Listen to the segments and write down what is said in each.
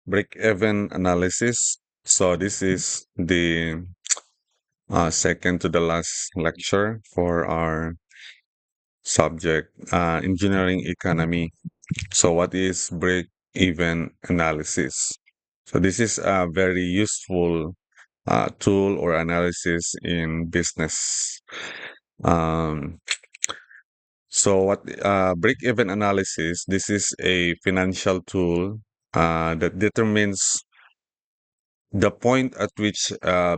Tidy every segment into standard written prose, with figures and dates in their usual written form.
break-even analysis. So this is the second to the last lecture for our subject, engineering economy. So what is break-even analysis? So this is a very useful tool or analysis in business. Um, so what break-even analysis? This is a financial tool that determines the point at which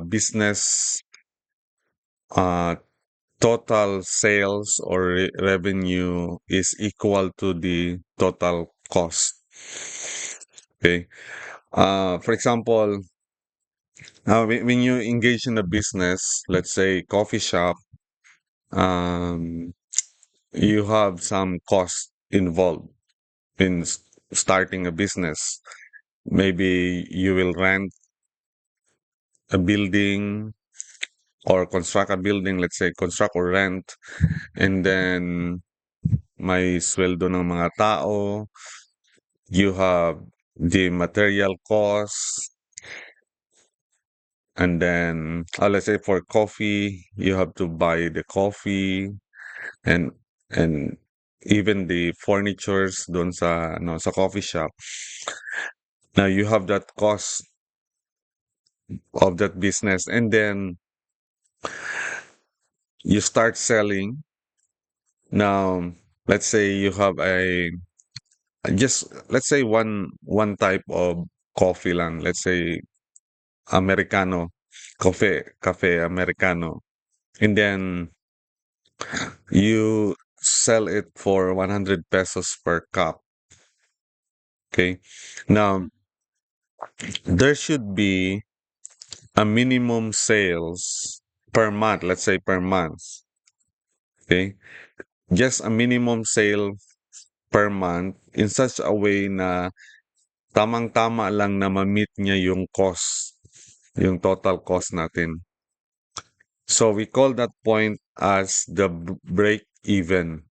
business uh, total sales or revenue is equal to the total cost. Okay. For example, when you engage in a business, let's say coffee shop, um, you have some cost involved in starting a business. Maybe you will rent a building or construct a building, let's say construct or rent, and then may sweldo ng mga tao, you have the material costs, and then let's say for coffee, you have to buy the coffee and and even the furnitures doon sa sa coffee shop. Now you have that cost of that business, and then you start selling. Now, let's say you have a just let's say one type of coffee lang. Let's say Americano, cafe Americano. And then you sell it for 100 pesos per cup. Okay. Now, there should be a minimum sales per month, let's say per month. Okay. Just a minimum sale per month in such a way na tamang-tama lang na ma-meet niya yung cost, yung total cost natin. So we call that point as the break-even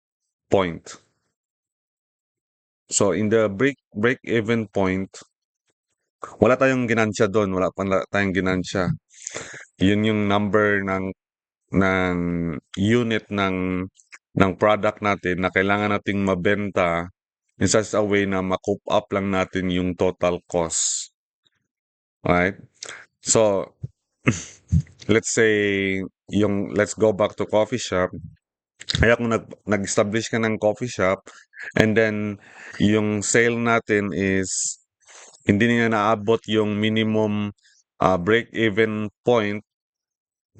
point. So in the break-even point, wala tayong ginansya doon, wala pa tayong ginansya. Yun yung number ng unit ng product natin na kailangan nating mabenta in such a way na ma-coop up lang natin yung total cost. Right? So let's say let's go back to coffee shop. Kaya kung nag-establish ka ng coffee shop and then yung sale natin is hindi niya naabot yung minimum break-even point,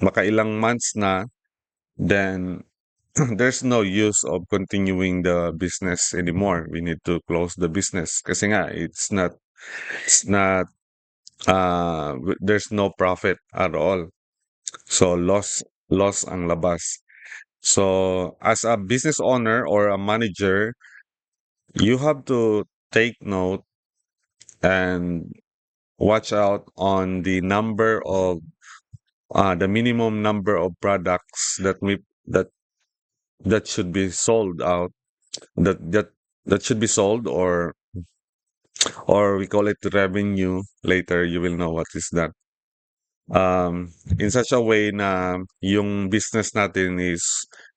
makailang months na, then there's no use of continuing the business anymore. We need to close the business kasi nga it's not there's no profit at all. So loss ang labas. So as a business owner or a manager, you have to take note and watch out on the minimum number of products that should be sold out that that that should be sold, or we call it revenue. Later you will know what is that. In such a way na yung business natin is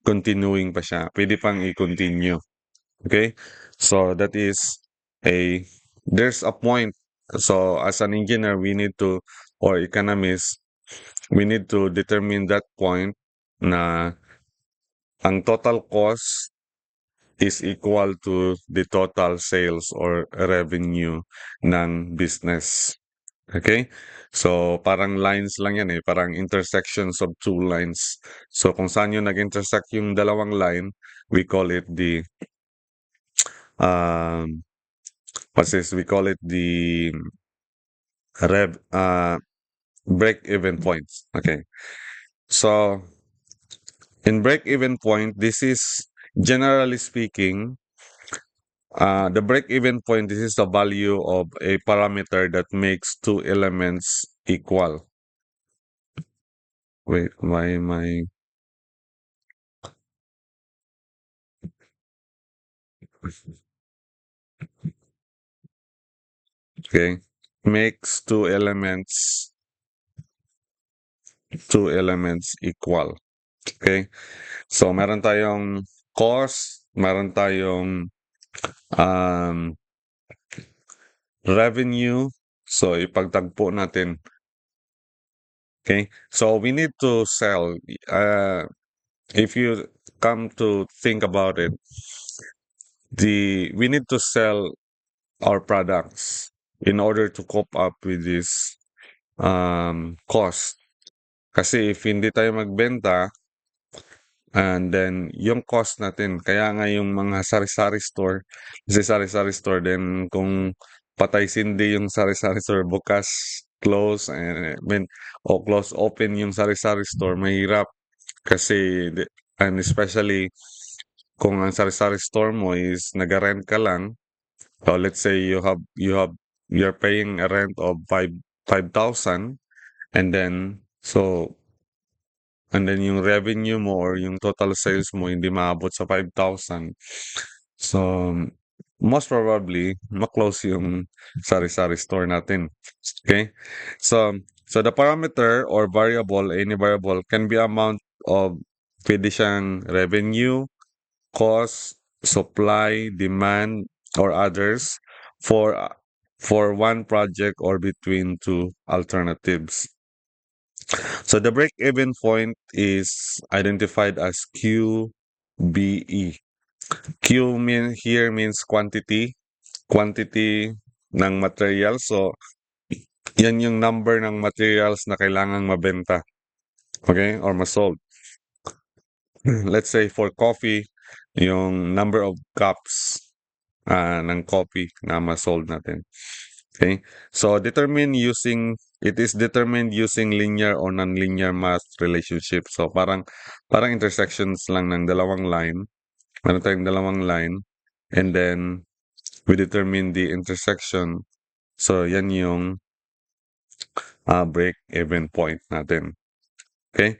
continuing pa siya, pwede pang i-continue. Okay, so that is a there's a point. So as an engineer, we need to, or economist, we need to determine that point na ang total cost is equal to the total sales or revenue ng business. Okay? So, parang lines lang yan eh. Parang intersections of two lines. So, kung saan yung nag-intersect yung dalawang line, we call it um, we call it the rev, break-even points. Okay. So, in break-even point, this is generally speaking, the break-even point, this is the value of a parameter that makes two elements equal. Wait, why am I? Okay. makes two elements equal. Okay? So, meron tayong cost, meron tayong um, revenue. So, ipagtagpo natin. Okay? So, we need to sell. If you come to think about it, we need to sell our products in order to cope up with this cost. Kasi if hindi tayo magbenta, and then yung cost natin, kaya nga yung mga sari-sari store, kasi sari-sari store din, kung patay sindi yung sari-sari store, bukas, close, o close open yung sari-sari store, mahirap. Kasi, and especially, kung ang sari-sari store mo is nag-rent ka lang, so let's say you're paying a rent of 5,000, and then, yung revenue mo or yung total sales mo hindi maabot sa 5,000. So, most probably, ma-close yung sari-sari store natin. Okay? So the parameter or variable, any variable, can be amount of pwede siyang revenue, cost, supply, demand, or others for for one project or between two alternatives. So the break-even point is identified as QBE. Here means quantity ng material. So yan yung number ng materials na kailangang mabenta, okay, or masold. Let's say for coffee, yung number of cups ng coffee na masold natin. Okay? So it is determined using linear or nonlinear math relationship. So parang intersections lang ng dalawang line. Meron tayong dalawang line, and then we determine the intersection. So yan yung break-even point natin. Okay?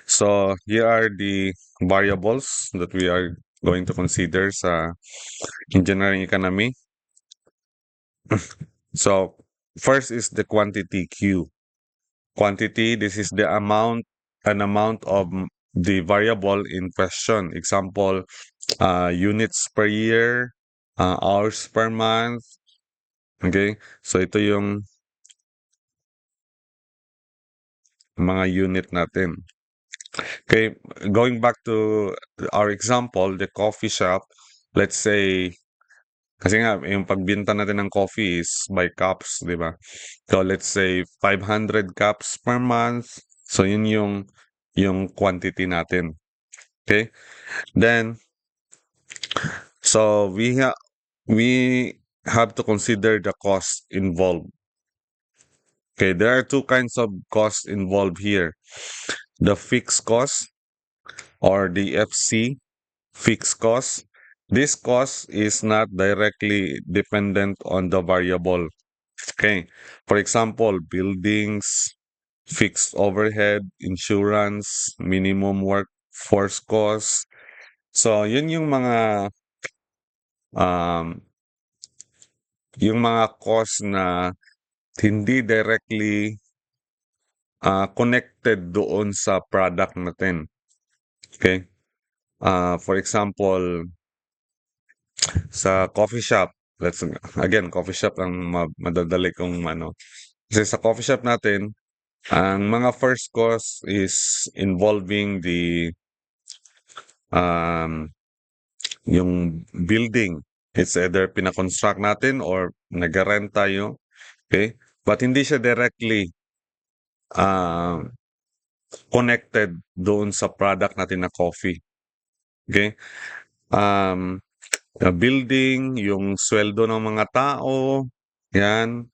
So here are the variables that we are going to consider sa engineering economy. So first is the quantity Q. Quantity, this is an amount of the variable in question. Example, units per year, hours per month. Okay? So ito yung mga unit natin. Okay, going back to our example, the coffee shop, let's say, kasi nga, yung pagbinta natin ng coffee is by cups, di ba? So, let's say, 500 cups per month. So, yun yung quantity natin. Okay? Then, so, we have to consider the cost involved. Okay, there are two kinds of costs involved here. The fixed cost or the FC, fixed cost. This cost is not directly dependent on the variable. Okay. For example, buildings, fixed overhead, insurance, minimum workforce cost. So, yun um, yung mga cost na hindi directly connected doon sa product natin. Okay? For example, sa coffee shop, coffee shop ang madadali kung ano. Kasi sa coffee shop natin, ang mga first cost is involving um, yung building. It's either pinakonstruct natin or nag-rent tayo. Okay? But hindi siya directly uh, connected doon sa product natin na coffee. Okay? Building, yung sweldo ng mga tao, yan.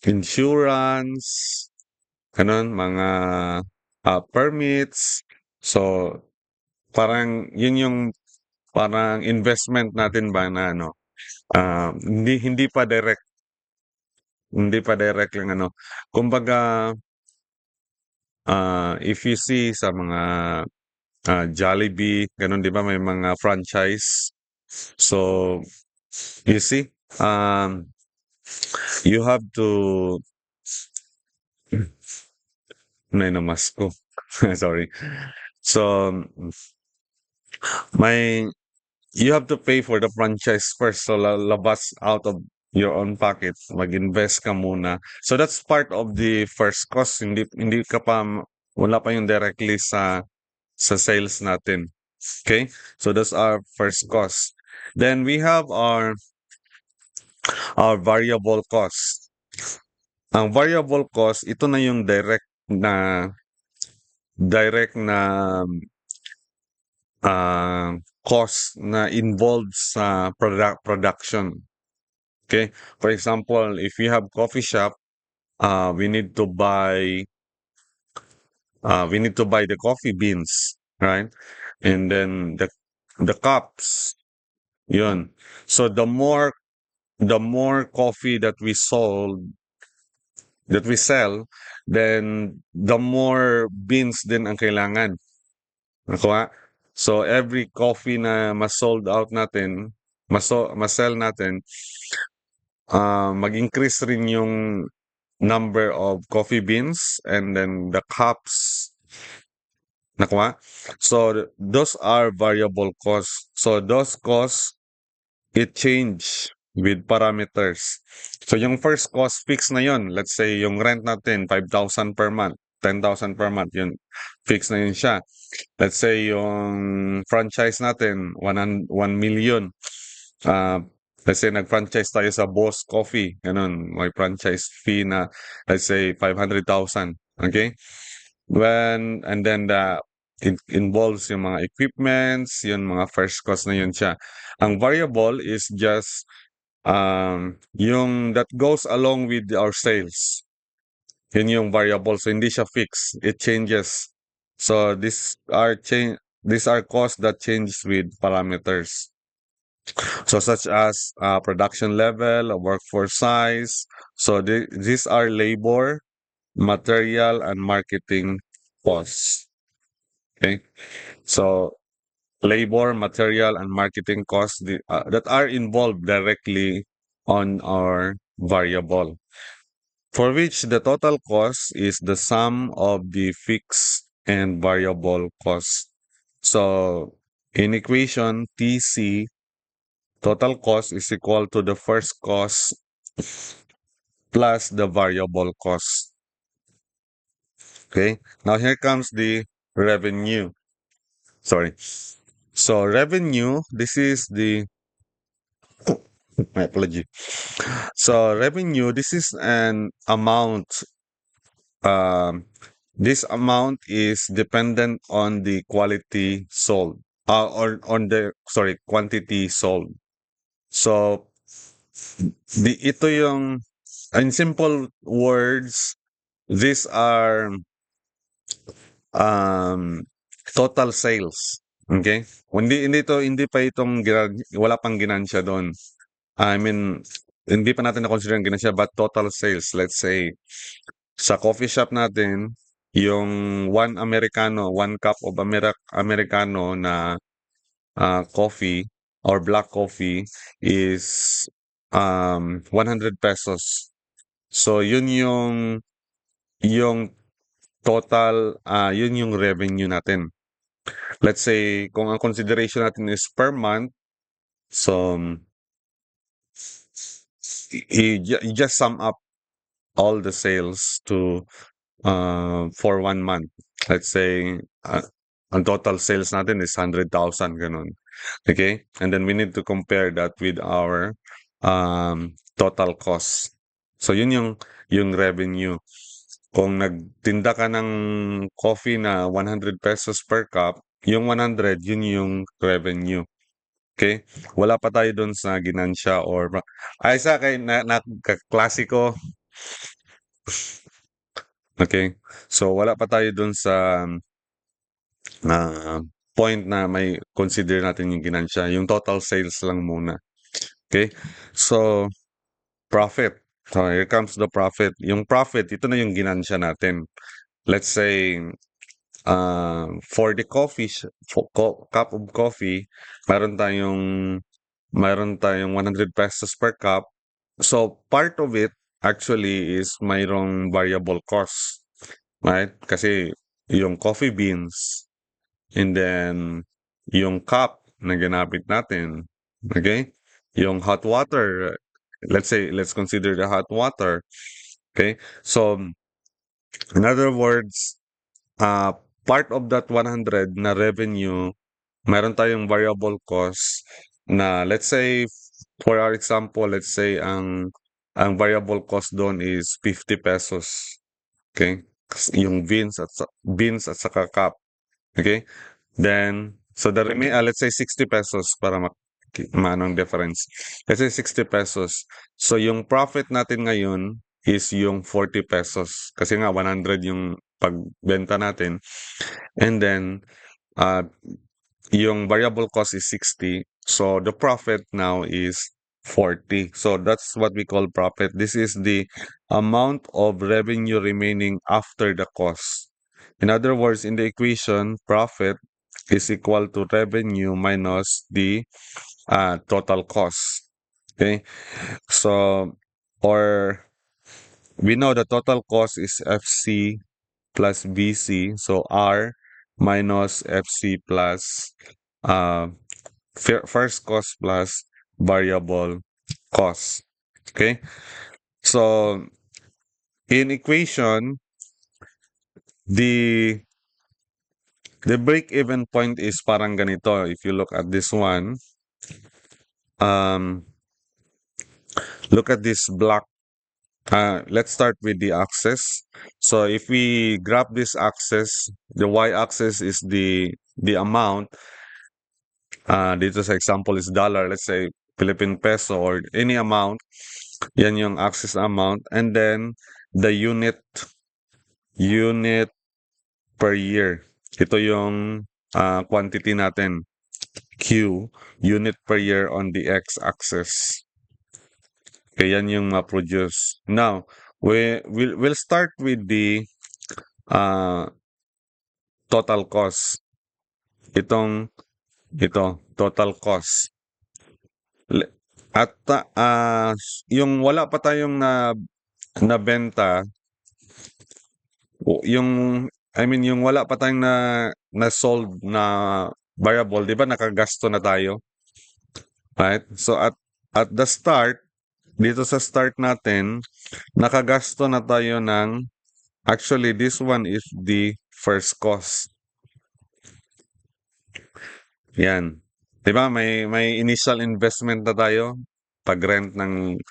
Insurance, ganun, mga permits. So, parang yun yung parang investment natin ba na ano, hindi pa direct lang ano. Kumbaga, if you see sa mga Jollibee, ganun 'di ba may mga franchise. So, you see, you have to may namas ko. Sorry. So, may you have to pay for the franchise first. So, labas out of your own pocket, mag-invest ka muna. So, that's part of the first cost. Hindi ka pa, wala pa yung directly sa sales natin. Okay? So, that's our first cost. Then, we have our variable cost. Ang variable cost, ito na yung direct na cost na involved sa production. Okay? For example, if you have coffee shop, we need to buy the coffee beans, right? And then the cups, yun. So the more coffee that we sell, then the more beans din ang kailangan. Nakuha? So every coffee na ma-sold out natin, ma-sell natin, mag-increase rin yung number of coffee beans and then the cups. Nakuha? So those are variable costs. So those costs, it change with parameters. So yung first cost fix na yun. Let's say yung rent natin 5,000 per month, 10,000 per month, yun fix na yun siya. Let's say yung franchise natin 1 million. Let's say nag-franchise tayo sa Boss Coffee, ganun, may franchise fee na let's say 500,000. Okay? And then it involves yung mga equipments, yun mga first cost na yun siya. Ang variable is just yung that goes along with our sales. Yun yung variable. So hindi siya fixed. It changes. So these are costs that change with parameters. So such as production level, workforce size. So these are labor, material, and marketing costs. Okay. So labor, material, and marketing costs that are involved directly on our variable, for which the total cost is the sum of the fixed and variable costs. So in equation TC, total cost is equal to the first cost plus the variable cost. Okay, now here comes the revenue. Sorry. So revenue, this is my apology. So revenue, this is an amount. Um, this amount is dependent on the quality sold, or on the quantity sold. So ito yung, in simple words, these are total sales. Okay? Hindi pa itong wala pang ginansya doon. I mean, hindi pa natin na-consider ang ginansya, but total sales. Let's say, sa coffee shop natin, yung one cup of Americano na coffee or black coffee is 100 pesos. So yun yung total, yun yung revenue natin. Let's say kung ang consideration natin is per month, so you just sum up all the sales to for 1 month. Let's say ang total sales natin is 100,000 ganun. Okay? And then we need to compare that with our total cost. So yun yung revenue. Kung nagtinda ka ng coffee na 100 pesos per cup, yung 100, yun yung revenue. Okay? Wala pa tayo doon sa ginansya or ay sa kay na klasiko. Okay? So wala pa tayo doon sa point na may consider natin yung ginansya. Yung total sales lang muna. Okay? So profit. So here comes the profit. Yung profit, ito na yung ginansya natin. Let's say for the cup of coffee, mayroon tayong 100 pesos per cup. So part of it actually is mayroong variable cost, right? Kasi yung coffee beans and then yung cup na ginamit natin, okay? Yung hot water, let's consider the hot water, okay? So, in other words, uh, part of that 100 na revenue, meron tayong variable cost na let's say, for our example, let's say ang variable cost doon is 50 pesos. Okay? Yung beans at saka cup. Okay? Then, so let's say 60 pesos para maanong difference. Let's say 60 pesos. So, yung profit natin ngayon is yung 40 pesos. Kasi nga, 100 yung pagbenta natin. And then, uh, yung variable cost is 60. So, the profit now is 40. So, that's what we call profit. This is the amount of revenue remaining after the cost. In other words, in the equation, profit is equal to revenue minus the total cost. Okay? So, or we know the total cost is FC plus VC. So, R minus FC plus uh, first cost plus variable cost. Okay? So, in equation, the break-even point is parang ganito. If you look at this one, look at this block. Let's start with the axis. So if we graph this axis, the y-axis is the amount. Dito sa example is dollar. Let's say Philippine peso or any amount. Yan yung axis amount. And then the unit per year. Ito yung quantity natin. Q, unit per year on the x-axis. Okay, yan yung ma-produce. Now, we'll start with the total cost. Ito, total cost. At yung wala pa tayong nabenta, yung wala pa tayong na sold na variable, 'di ba nakagasto na tayo? Right? So at the start, dito sa start natin, nakagasto na tayo ng, actually this one is the first cost. Yan. 'Di ba may initial investment na tayo pag-rent ng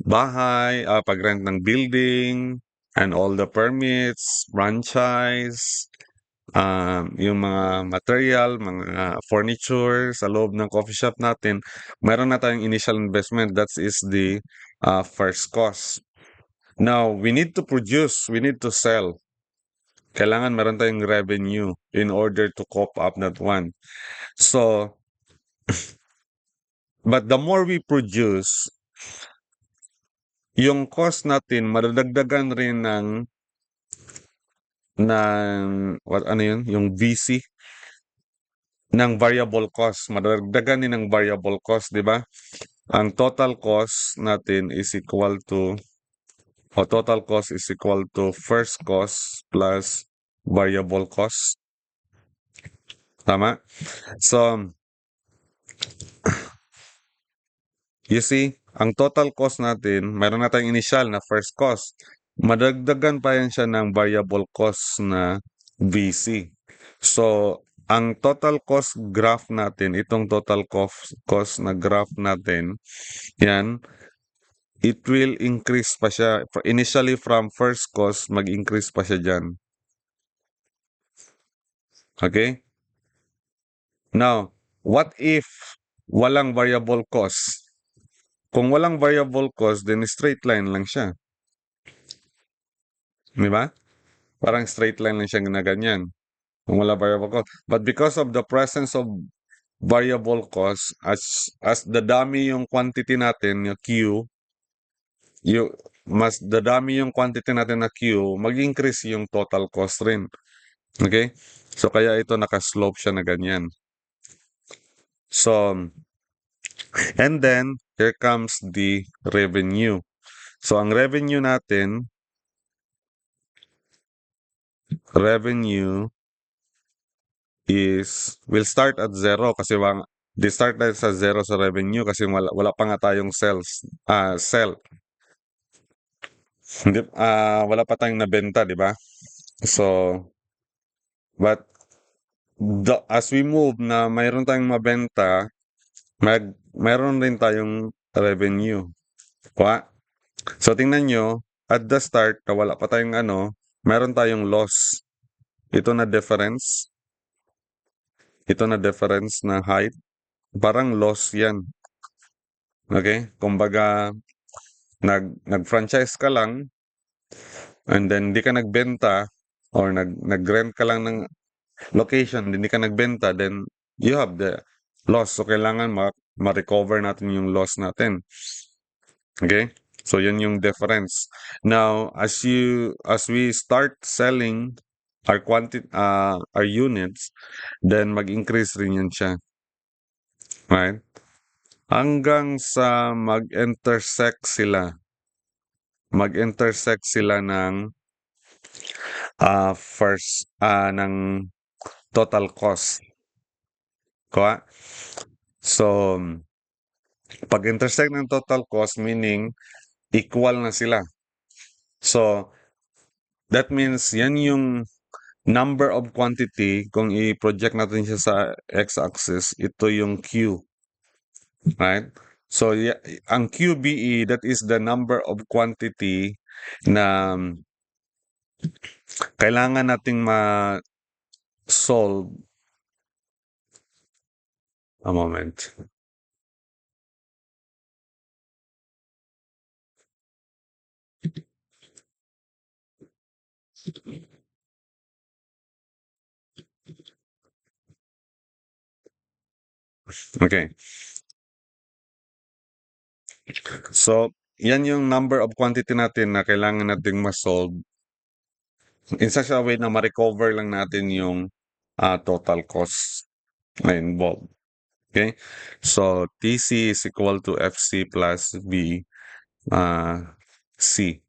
bahay, pag-rent ng building and all the permits, franchise, yung mga material, mga furniture sa loob ng coffee shop natin, meron na tayong initial investment. That is the first cost. Now, we need to produce, we need to sell. Kailangan meron tayong revenue in order to cope up that one. So, but the more we produce, yung cost natin, madadagdagan rin yung VC, ng variable cost. Madagdagan din ng variable cost, di ba? Ang total cost natin is equal to, total cost is equal to first cost plus variable cost. Tama? So, you see, ang total cost natin, mayroon na tayong initial na first cost. Madagdagan pa yan siya ng variable cost na VC. So, ang total cost graph natin, itong total cost na graph natin, yan, it will increase pa siya. Initially from first cost, mag-increase pa siya dyan. Okay? Now, what if walang variable cost? Kung walang variable cost, then straight line lang siya. Di ba? Parang straight line lang siya na ganyan. Kung wala variable cost. But because of the presence of variable cost, as dadami yung quantity natin, yung Q, mas dadami yung quantity natin na Q, mag-increase yung total cost rin. Okay? So, kaya ito nakaslope siya na ganyan. So, and then, here comes the revenue. So, ang revenue natin, revenue will start at 0 kasi di start tayo sa 0 sa revenue kasi wala pa nga tayong sell. Hindi, wala pa tayong nabenta, di ba? So, but as we move na mayroon tayong mabenta, mayroon rin tayong revenue. Kwa? So, tingnan nyo, at the start, na wala pa tayong mayroon tayong loss. Ito na difference. Ito na difference na height. Parang loss yan. Okay? Kumbaga, nag-franchise ka lang, and then di ka nagbenta, or nag-rent ka lang ng location, hindi ka nagbenta, then you have the loss. So, kailangan ma-recover natin yung loss natin. Okay? So, yun yung difference. Now, as we start selling our units, then mag-increase rin yan siya. Right? Hanggang sa mag-intersect sila ng ng total cost. Kuha? So, pag-intersect ng total cost, meaning equal na sila. So, that means yan yung number of quantity. Kung i-project natin siya sa x-axis, ito yung Q. Right? So, ang QBE, that is the number of quantity na kailangan nating ma-solve. A moment. Okay. So, yan yung number of quantity natin na kailangan nating ma-solve in such a way na ma-recover lang natin yung total cost na involved. Okay? So, TC is equal to FC plus B C.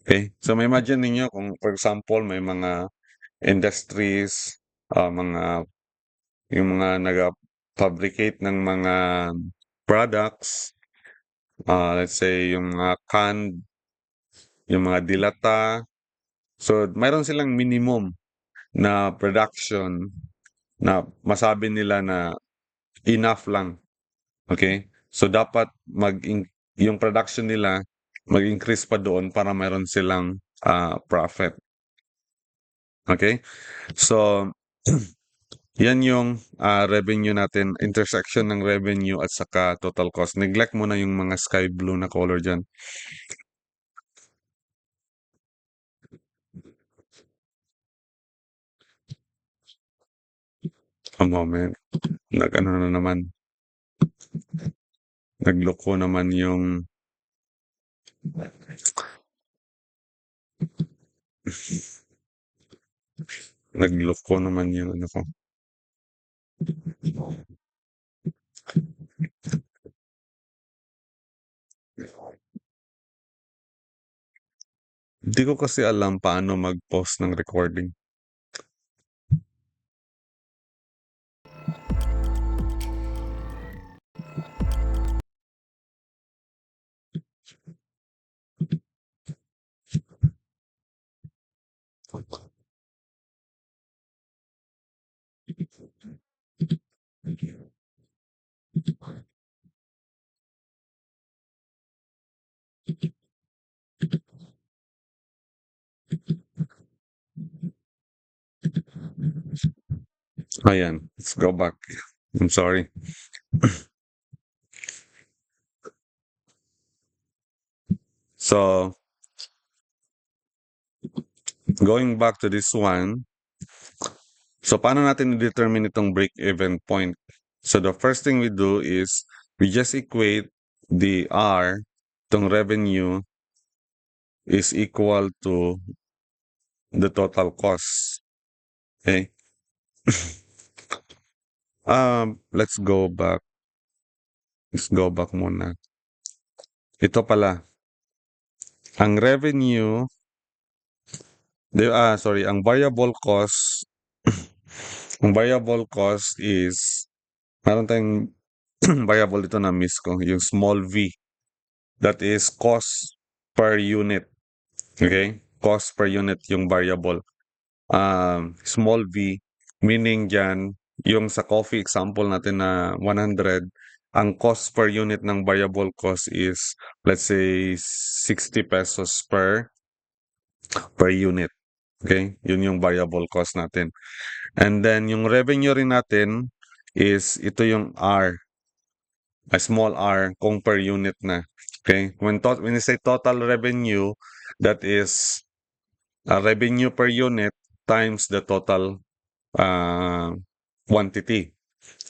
Okay? So, may imagine ninyo kung, for example, may mga industries, yung mga nag-fabricate ng mga products, let's say, yung mga canned, yung mga dilata. So, mayroon silang minimum na production na masabi nila na enough lang. Okay? So, dapat yung production nila mag-increase pa doon para mayroon silang profit. Okay? So, yan yung revenue natin, intersection ng revenue at saka total cost. Neglect mo na yung mga sky blue na color dyan. A moment. Nag-ano na naman. Nagloko naman yung nagloko naman yung ano ko. Hindi ko kasi alam paano mag-pause ng recording. Ayan, let's go back. I'm sorry. So, going back to this one, so paano natin i-determine itong break-even point? So, the first thing we do is we just equate the R, itong revenue, is equal to the total cost. Okay? Let's go back. Let's go back muna. Ito pala. ang revenue, ang variable cost, ang variable cost is, meron tayong variable dito na miss ko, yung small v. That is cost per unit. Okay? Cost per unit yung variable. Small v, meaning dyan, yung sa coffee example natin na 100, ang cost per unit ng variable cost is, let's say, 60 pesos per unit. Okay? Yun yung variable cost natin. And then, yung revenue rin natin is, ito yung R, a small r, kung per unit na. Okay? When you say total revenue, that is revenue per unit times the total quantity.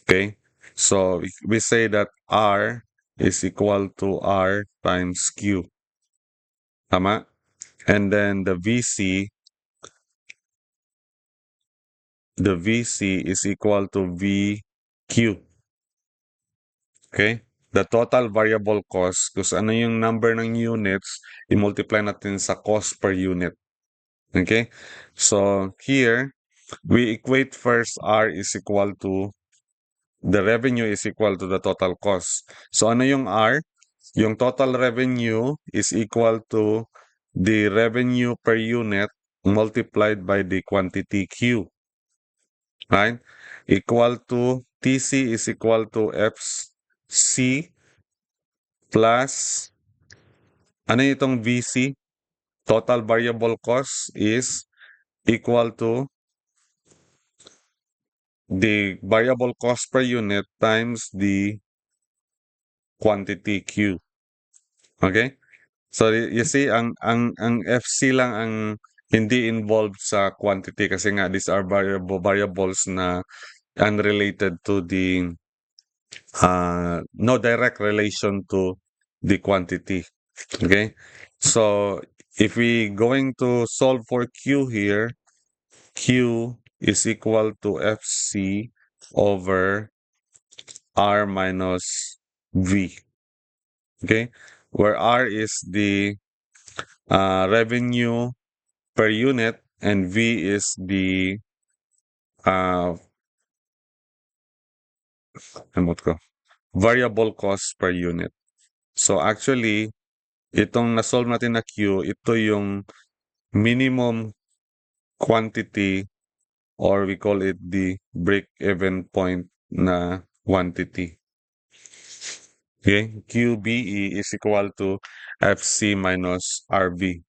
Okay? So, we say that R is equal to R times Q. Tama? And then the VC is equal to VQ. Okay? The total variable cost, kung ano yung number ng units, i-multiply natin sa cost per unit. Okay? So, here, we equate first R is equal to, the revenue is equal to the total cost. So, ano yung R? Yung total revenue is equal to the revenue per unit multiplied by the quantity Q. Right? Equal to, TC is equal to FC plus, ano itong VC? Total variable cost is equal to the variable cost per unit times the quantity Q. Okay? So you see, ang FC lang ang hindi involved sa quantity kasi nga these are variables na unrelated to the no direct relation to the quantity. Okay? So if we going to solve for Q here, Q is equal to FC over R minus V. Okay? Where R is the revenue per unit and V is the variable cost per unit. So actually, itong na-solve natin na Q, ito yung minimum quantity, or we call it the break-even point na quantity. Okay? QBE is equal to FC minus RV.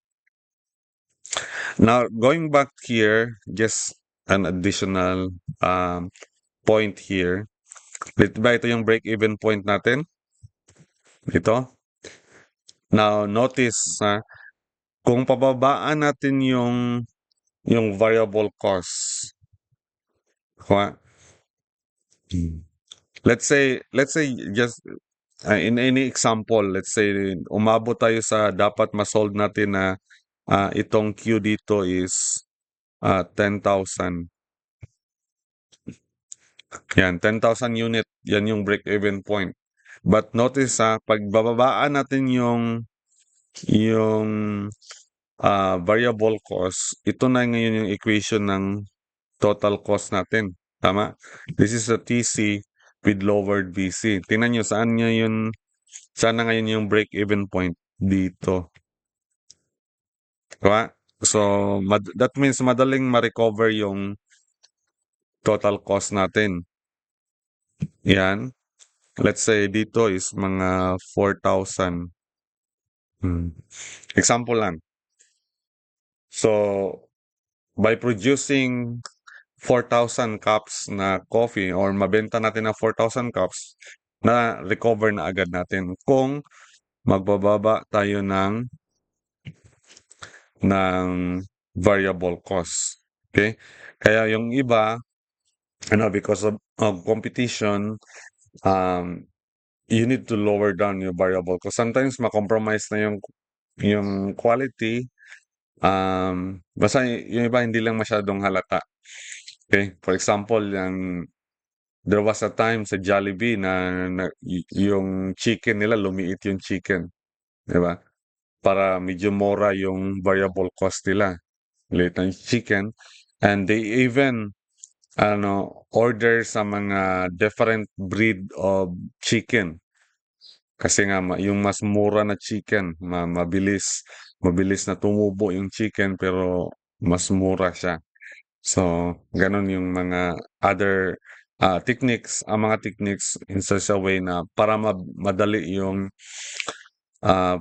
Now, going back here, just an additional point here. Ito yung break-even point natin. Ito. Now, notice, kung pababaan natin yung variable cost. Let's say just in any example, let's say umabot tayo sa dapat ma-solve natin na itong Q dito is 10,000. Yan, 10,000 unit, yan yung break-even point. But notice pag bababaan natin yung variable cost, ito na ngayon yung equation ng total cost natin. Tama? This is a TC with lowered VC. Tingnan nyo, saan na ngayon yung break-even point? Dito. Diba? So, that means madaling ma-recover yung total cost natin. Yan. Let's say dito is mga 4,000. Example lang. So, by producing 4,000 cups na coffee or mabenta natin na 4,000 cups, na recover na agad natin kung magbababa tayo ng variable cost. Okay? Kaya yung iba, because of competition, you need to lower down your variable cost. Sometimes ma-compromise na yung quality. Basta yung iba hindi lang masyadong halata. Okay? For example, there was a time sa Jollibee na yung chicken nila, lumiit yung chicken. Diba? para medyo mura yung variable cost nila. Maliit na chicken. And they even order sa mga different breed of chicken. Kasi nga yung mas mura na chicken, mabilis na tumubo yung chicken pero mas mura siya. So, ganun yung mga other techniques, ang mga techniques in such a way na para madali yung uh,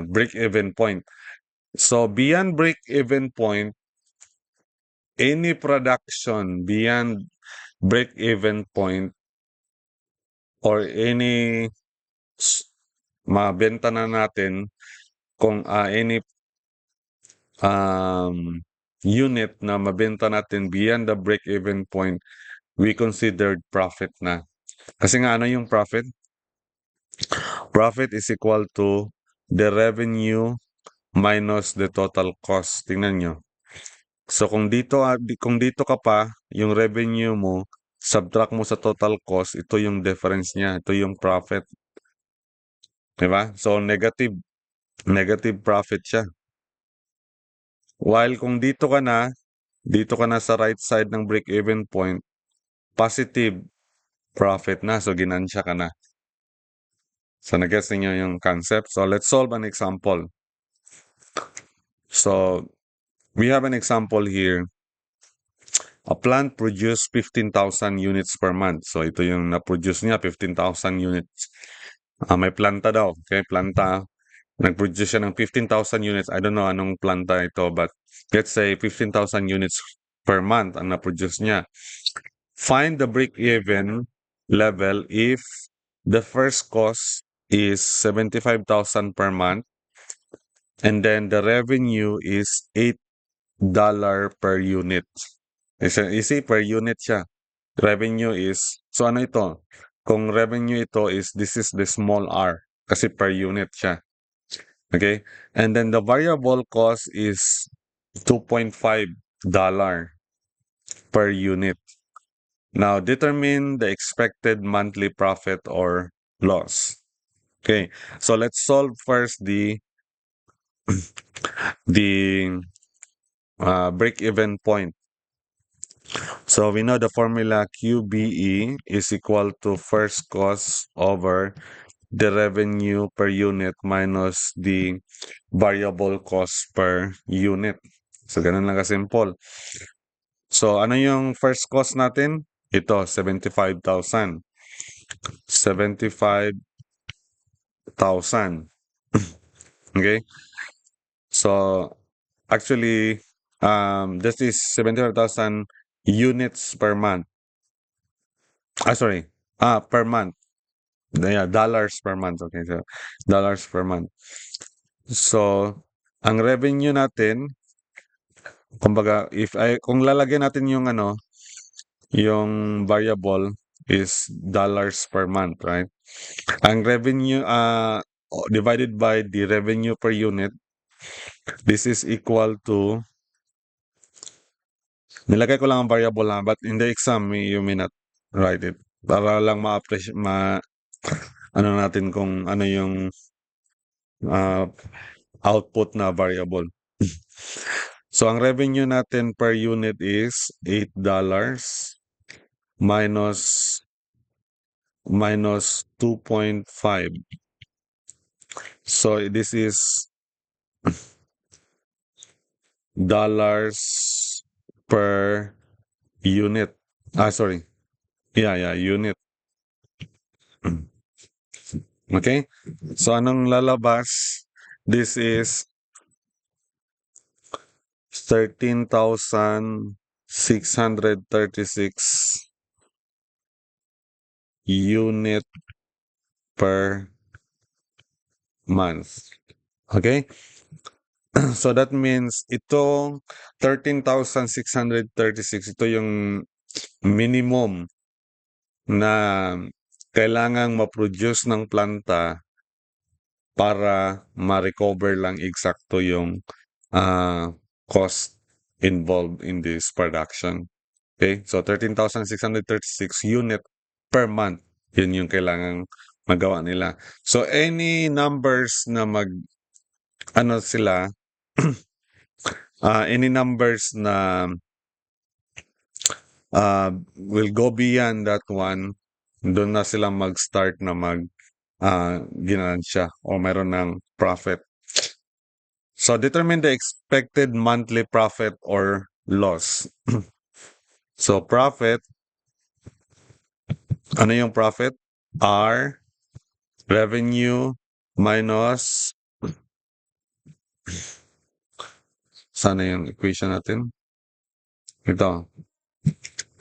break-even point. So, beyond break-even point, any production beyond break-even point or any mabenta na natin kung any unit na mabenta natin beyond the break-even point, we considered profit na. Kasi nga ano yung profit? Profit is equal to the revenue minus the total cost. Tingnan nyo. So kung dito ka pa, yung revenue mo, subtract mo sa total cost, ito yung difference niya. Ito yung profit. Diba? So negative profit siya. While kung dito ka na sa right side ng break-even point, positive profit na. So ginansya ka na. So nag-gets niyo yung concept. So let's solve an example. So we have an example here. A plant produce 15,000 units per month. So ito yung na-produce niya, 15,000 units. May planta daw. Okay, planta. Nag-produce siya ng 15,000 units. I don't know anong planta ito, but let's say 15,000 units per month ang na-produce niya. Find the break-even level if the first cost is 75,000 per month and then the revenue is $8 per unit. Easy, per unit siya. Revenue is, so ano ito? Kung revenue ito is, this is the small r kasi per unit siya. Okay? And then the variable cost is $2.5 per unit. Now, determine the expected monthly profit or loss. Okay, so let's solve first the break-even point. So we know the formula QBE is equal to first cost over the revenue per unit minus the variable cost per unit. So ganun lang ka-simple. So ano yung first cost natin? Ito, 75,000. 75,000. Okay? So actually, this is 75,000 units per month. Sorry. Per month. Yeah, dollars per month. Okay, so dollars per month. So, ang revenue natin, kumbaga, kung lalagyan natin yung yung variable is dollars per month, right? Ang revenue, divided by the revenue per unit, this is equal to, nilagay ko lang ang variable na, but in the exam, you may not write it. Para lang ma-appreciate, ano natin kung ano yung output na variable. So, ang revenue natin per unit is $8 minus 2.5. So, this is dollars per unit. Sorry. Yeah, unit. Okay? So, anong lalabas? This is 13,636 unit per month. Okay? So that means itong 13,636, ito yung minimum na kailangang ma-produce ng planta para ma-recover lang eksakto yung cost involved in this production. Okay? So 13,636 unit per month. Yun yung kailangang magawa nila. So any numbers na ano sila, any numbers na will go beyond that one, doon na sila mag-start na ginansya o meron ng profit. So, determine the expected monthly profit or loss. So, profit, ano yung profit? R, revenue, minus, sana yung equation natin? Ito.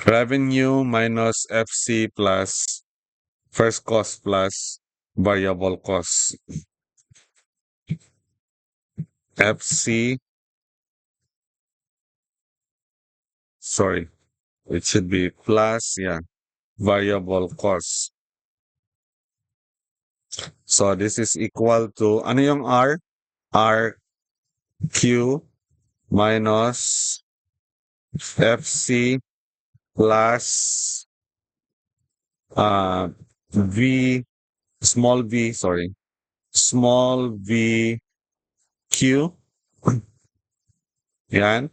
Revenue minus FC plus first cost plus variable cost. FC, sorry, it should be plus, yeah, variable cost. So this is equal to, ano yung R? RQ minus FC plus V, small v, sorry, small v Q. Yan.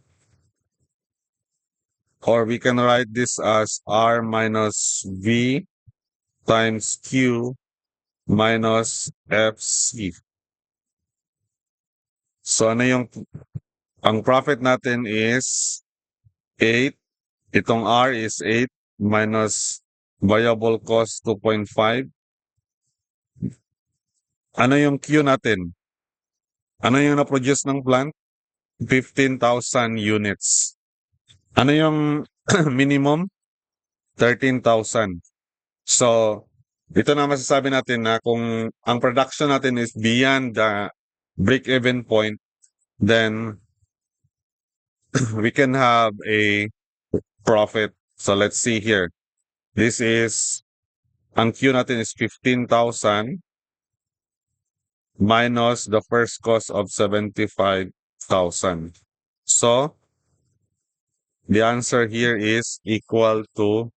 Or we can write this as R minus V times Q minus FC. So ano yung, ang profit natin is 8. Itong R is 8 minus variable cost 2.5. Ano yung Q natin? Ano yung na-produce ng plant? 15,000 units. Ano yung minimum? 13,000. So, ito na masasabi natin na kung ang production natin is beyond the break-even point, then we can have a profit. So, let's see here. This is, ang Q natin is 15,000 minus the first cost of 75,000. So, the answer here is equal to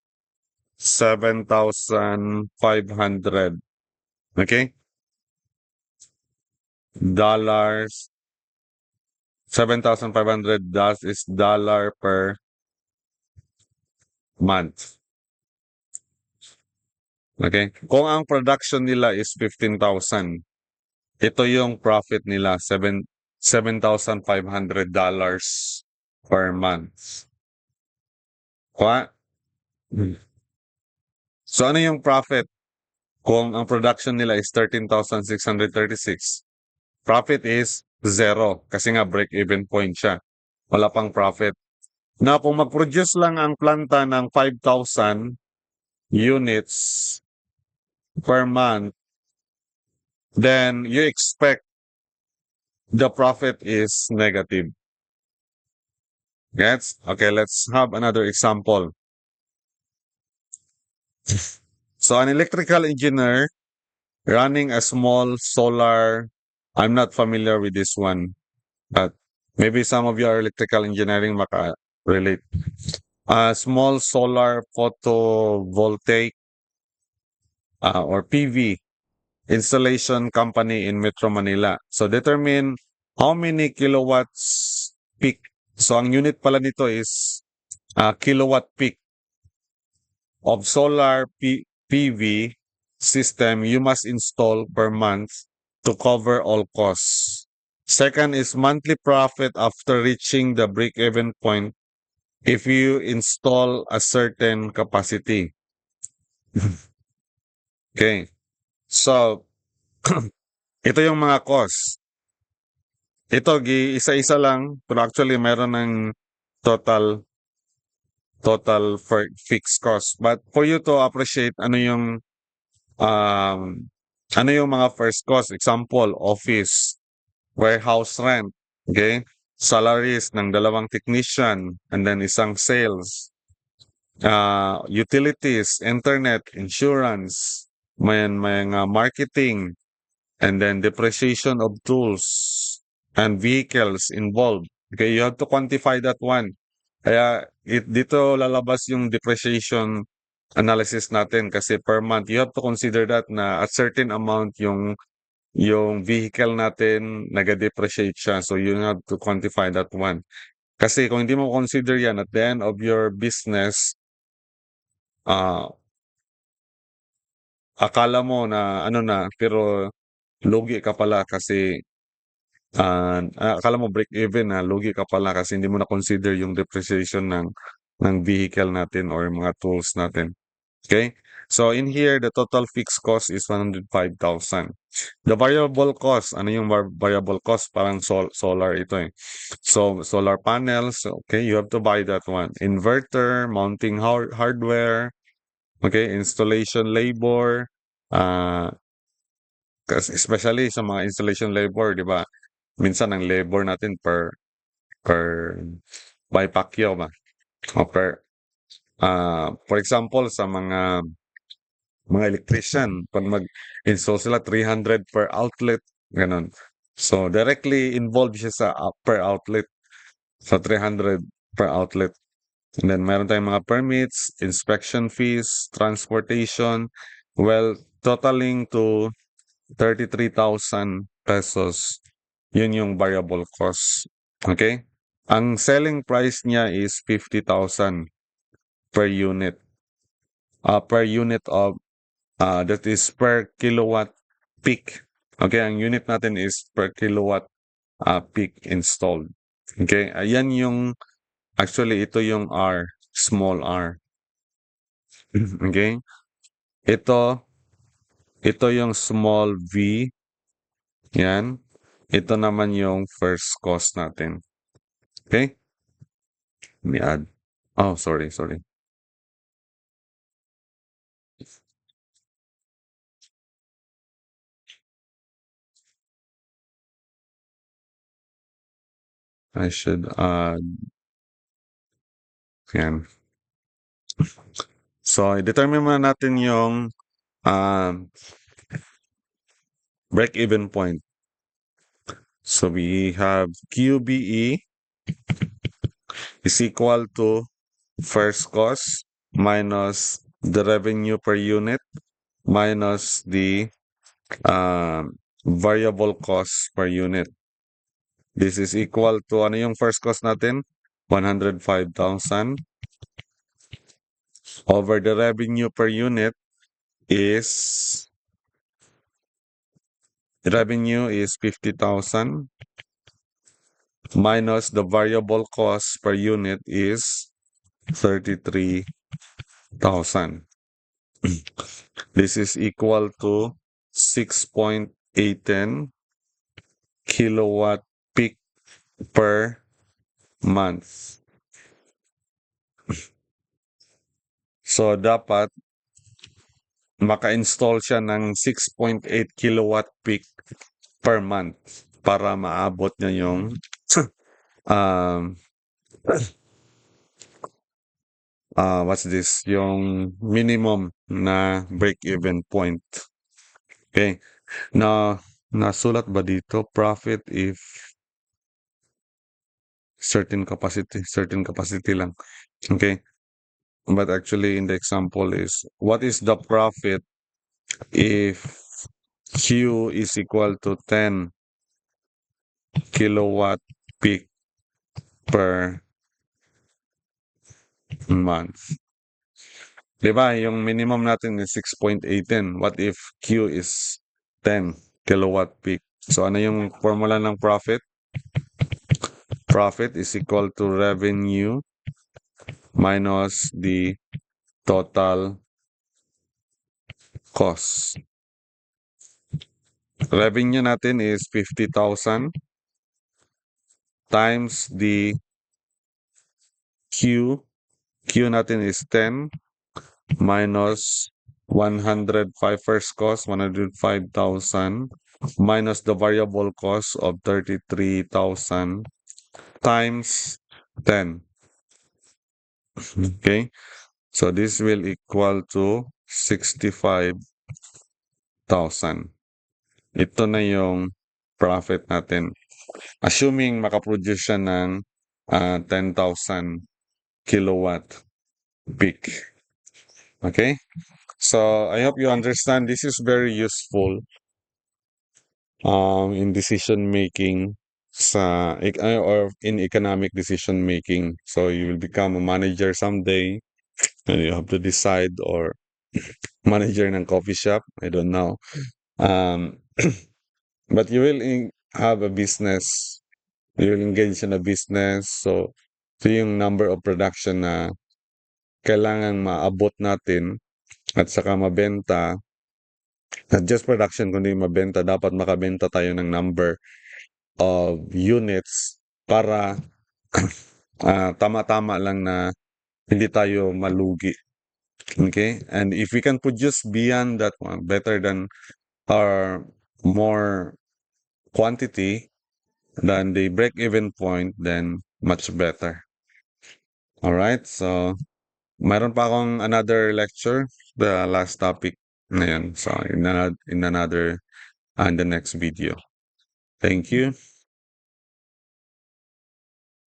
7,500. Okay? Dollars. 7,500 is dollar per month. Okay? Kung ang production nila is 15,000, ito yung profit nila, $7,500 per month. What? So ano yung profit kung ang production nila is 13,636? Profit is 0 kasi nga break-even point siya. Wala pang profit. Na kung mag-produce lang ang planta ng 5,000 units per month, then you expect the profit is negative. Gets? Okay, let's have another example. So an electrical engineer running a small solar, I'm not familiar with this one, but maybe some of you are electrical engineering maka-relate. A small solar photovoltaic or PV installation company in Metro Manila. So determine how many kilowatts peak. So ang unit pala nito is kilowatt peak of solar PV system you must install per month to cover all costs. Second is monthly profit after reaching the break-even point if you install a certain capacity. Okay. So, ito yung mga costs. Ito, isa-isa lang, pero actually meron ng total fixed cost. But for you to appreciate ano yung mga first cost, example, office, warehouse rent, okay? Salaries ng 2 technician, and then isang sales, utilities, internet, insurance, may marketing, and then depreciation of tools and vehicles involved. Okay, you have to quantify that one. Kaya dito lalabas yung depreciation analysis natin kasi per month, you have to consider that na a certain amount yung yung vehicle natin nag-depreciate siya. So you have to quantify that one. Kasi kung hindi mo consider yan at the end of your business, ah, akala mo na ano na, pero lugi ka pala kasi akala mo break even na lugi ka pala kasi hindi mo na consider yung depreciation ng vehicle natin or mga tools natin. Okay? So in here, the total fixed cost is 105,000. The variable cost, ano yung variable cost? Parang solar ito eh. So solar panels, okay, you have to buy that one. Inverter, mounting hardware, okay, installation labor, uh, especially sa mga installation labor, di ba? Minsan ang labor natin per by Pacquiao ba? O for example, sa mga electrician, pag mag-install sila 300 per outlet, ganun. So, directly involved siya sa per outlet, sa 300 per outlet. And then, meron tayong mga permits, inspection fees, transportation, well, totaling to 33,000 pesos. Yun yung variable cost. Okay? Ang selling price niya is 50,000 per unit. Per unit of that is per kilowatt peak. Okay, ang unit natin is per kilowatt peak installed. Okay, ayan yung, actually ito yung R, small r. Okay, ito, ito yung small v, yan. Ito naman yung first cost natin. Okay, let me add. Oh, sorry. I should add, yan. So, determine muna natin yung break-even point. So, we have QBE is equal to first cost minus the revenue per unit minus the variable cost per unit. This is equal to, ano yung first cost natin? 105,000 over the revenue per unit is, revenue is 50,000 minus the variable cost per unit is 33,000. This is equal to 6.810 kilowatt peak per month. So, dapat maka-install siya ng 6.8 kilowatt peak per month para maabot niya yung um, what's this? Yung minimum na break-even point. Okay. Na nasulat ba dito? Profit if certain capacity lang. Okay. But actually in the example is, what is the profit if Q is equal to 10 kilowatt peak per month? Diba, yung minimum natin is 6.18. What if Q is 10 kilowatt peak? So ano yung formula ng profit? Profit is equal to revenue minus the total cost. Revenue natin is 50,000 times the Q. Q natin is 10 minus 105 first cost, 105,000 minus the variable cost of 33,000 times 10. Okay? So this will equal to 65,000. Ito na yung profit natin. Assuming makaproduce siya ng 10,000 kilowatt peak. Okay? So I hope you understand. This is very useful in decision making or in economic decision making. So you will become a manager someday and you have to decide, or manager ng coffee shop, I don't know. Um, but you will have a business, you will engage in a business. So ito yung number of production na kailangan maabot natin at saka mabenta. Not just production, kundi mabenta. Dapat makabenta tayo ng number of units para tama-tama lang na hindi tayo malugi. Okay? And if we can produce beyond that one, better than or more quantity than the break-even point, then much better. Alright? So, mayroon pa akong another lecture, the last topic na yun. So, in the next video. Thank you.